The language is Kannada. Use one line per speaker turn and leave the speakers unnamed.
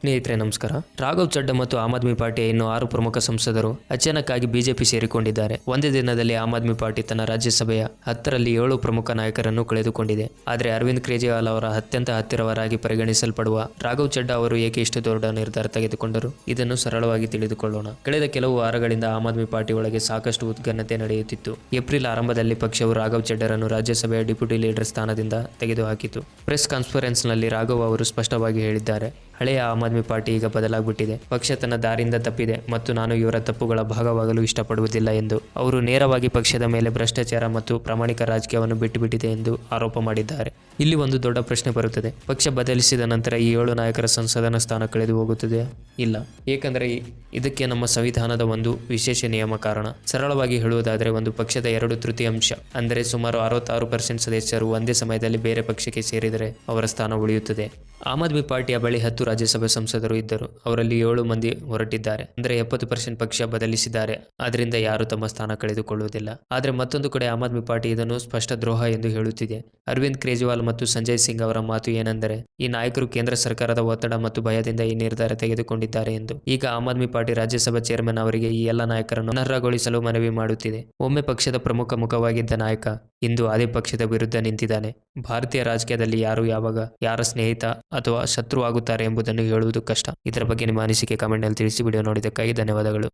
ಸ್ನೇಹಿತರೆ ನಮಸ್ಕಾರ. ರಾಘವ್ ಚಡ್ಡಾ ಮತ್ತು ಆಮ್ ಆದ್ಮಿ ಪಾರ್ಟಿಯ ಇನ್ನು 6 ಪ್ರಮುಖ ಸಂಸದರು ಅಚಾನಕ್ಕಾಗಿ ಬಿಜೆಪಿ ಸೇರಿಕೊಂಡಿದ್ದಾರೆ. ಒಂದೇ ದಿನದಲ್ಲಿ ಆಮ್ ಆದ್ಮಿ ಪಾರ್ಟಿ ತನ್ನ ರಾಜ್ಯಸಭೆಯ 10ರಲ್ಲಿ 7 ಪ್ರಮುಖ ನಾಯಕರನ್ನು ಕಳೆದುಕೊಂಡಿದೆ. ಆದರೆ ಅರವಿಂದ್ ಕೇಜ್ರಿವಾಲ್ ಅವರ ಅತ್ಯಂತ ಹತ್ತಿರವರಾಗಿ ಪರಿಗಣಿಸಲ್ಪಡುವ ರಾಘವ್ ಚಡ್ಡಾ ಅವರು ಏಕೆ ಇಷ್ಟು ದೊಡ್ಡ ನಿರ್ಧಾರ ತೆಗೆದುಕೊಂಡರು? ಇದನ್ನು ಸರಳವಾಗಿ ತಿಳಿದುಕೊಳ್ಳೋಣ. ಕಳೆದ ಕೆಲವು ವಾರಗಳಿಂದ ಆಮ್ ಆದ್ಮಿ ಪಾರ್ಟಿ ಒಳಗೆ ಸಾಕಷ್ಟು ಉದ್ವಿಗ್ನತೆ ನಡೆಯುತ್ತಿತ್ತು. ಏಪ್ರಿಲ್ ಆರಂಭದಲ್ಲಿ ಪಕ್ಷವು ರಾಘವ್ ಚಡ್ಡಾರನ್ನು ರಾಜ್ಯಸಭೆಯ ಡೆಪ್ಯೂಟಿ ಲೀಡರ್ ಸ್ಥಾನದಿಂದ ತೆಗೆದುಹಾಕಿತು. ಪ್ರೆಸ್ ಕಾನ್ಫರೆನ್ಸ್ನಲ್ಲಿ ರಾಘವ್ ಅವರು ಸ್ಪಷ್ಟವಾಗಿ ಹೇಳಿದ್ದಾರೆ, ಹಳೆಯ ಆಮ್ ಆದ್ಮಿ ಪಾರ್ಟಿ ಈಗ ಬದಲಾಗ್ಬಿಟ್ಟಿದೆ. ಪಕ್ಷ ತನ್ನ ದಾರಿಯಿಂದ ತಪ್ಪಿದೆ ಮತ್ತು ನಾನು ಇವರ ತಪ್ಪುಗಳ ಭಾಗವಾಗಲು ಇಷ್ಟಪಡುವುದಿಲ್ಲ ಎಂದು ಅವರು ನೇರವಾಗಿ ಪಕ್ಷದ ಮೇಲೆ ಭ್ರಷ್ಟಾಚಾರ ಮತ್ತು ಪ್ರಾಮಾಣಿಕ ರಾಜಕೀಯವನ್ನು ಬಿಟ್ಟುಬಿಟ್ಟಿದೆ ಎಂದು ಆರೋಪ ಮಾಡಿದ್ದಾರೆ. ಇಲ್ಲಿ ಒಂದು ದೊಡ್ಡ ಪ್ರಶ್ನೆ ಬರುತ್ತದೆ. ಪಕ್ಷ ಬದಲಿಸಿದ ನಂತರ ಈ 7 ನಾಯಕರ ಸಂಸದನ ಸ್ಥಾನ ಕಳೆದು ಹೋಗುತ್ತದೆ? ಇಲ್ಲ, ಏಕೆಂದರೆ ಇದಕ್ಕೆ ನಮ್ಮ ಸಂವಿಧಾನದ ಒಂದು ವಿಶೇಷ ನಿಯಮ ಕಾರಣ. ಸರಳವಾಗಿ ಹೇಳುವುದಾದರೆ, ಒಂದು ಪಕ್ಷದ 2/3 ಅಂದರೆ ಸುಮಾರು 66% ಸದಸ್ಯರು ಒಂದೇ ಸಮಯದಲ್ಲಿ ಬೇರೆ ಪಕ್ಷಕ್ಕೆ ಸೇರಿದರೆ ಅವರ ಸ್ಥಾನ ಉಳಿಯುತ್ತದೆ. ಆಮ್ ಆದ್ಮಿ ಪಾರ್ಟಿಯ ಬಳಿ 10 ರಾಜ್ಯಸಭೆ ಸಂಸದರು ಇದ್ದರು. ಅವರಲ್ಲಿ 7 ಮಂದಿ ಹೊರಟಿದ್ದಾರೆ, ಅಂದರೆ 70% ಪಕ್ಷ ಬದಲಿಸಿದ್ದಾರೆ. ಆದ್ದರಿಂದ ಯಾರು ತಮ್ಮ ಸ್ಥಾನ ಕಳೆದುಕೊಳ್ಳುವುದಿಲ್ಲ. ಆದರೆ ಮತ್ತೊಂದು ಕಡೆ ಆಮ್ ಆದ್ಮಿ ಪಾರ್ಟಿ ಇದನ್ನು ಸ್ಪಷ್ಟ ದ್ರೋಹ ಎಂದು ಹೇಳುತ್ತಿದೆ. ಅರವಿಂದ್ ಕೇಜ್ರಿವಾಲ್ ಮತ್ತು ಸಂಜಯ್ ಸಿಂಗ್ ಅವರ ಮಾತು ಏನೆಂದರೆ, ಈ ನಾಯಕರು ಕೇಂದ್ರ ಸರ್ಕಾರದ ಒತ್ತಡ ಮತ್ತು ಭಯದಿಂದ ಈ ನಿರ್ಧಾರ ತೆಗೆದುಕೊಂಡಿದ್ದಾರೆ ಎಂದು. ಈಗ ಆಮ್ ಆದ್ಮಿ ಪಾರ್ಟಿ ರಾಜ್ಯಸಭಾ ಚೇರ್ಮನ್ ಅವರಿಗೆ ಈ ಎಲ್ಲ ನಾಯಕರನ್ನು ಅನರ್ಹಗೊಳಿಸಲು ಮನವಿ ಮಾಡುತ್ತಿದೆ. ಒಮ್ಮೆ ಪಕ್ಷದ ಪ್ರಮುಖ ಮುಖವಾಗಿದ್ದ ನಾಯಕ ಇಂದು ಅದೇ ಪಕ್ಷದ ವಿರುದ್ಧ ನಿಂತಿದ್ದಾನೆ. ಭಾರತೀಯ ರಾಜಕೀಯದಲ್ಲಿ ಯಾರು ಯಾವಾಗ ಯಾರ ಸ್ನೇಹಿತ ಅಥವಾ ಶತ್ರು ಆಗುತ್ತಾರೆ ಎಂಬುದನ್ನು ಹೇಳುವುದು ಕಷ್ಟ. ಇದರ ಬಗ್ಗೆ ನಿಮ್ಮ ಅನಿಸಿಕೆ ಕಮೆಂಟ್ನಲ್ಲಿ ತಿಳಿಸಿ. ವಿಡಿಯೋ ನೋಡಿದ್ದಕ್ಕಾಗಿ ಧನ್ಯವಾದಗಳು.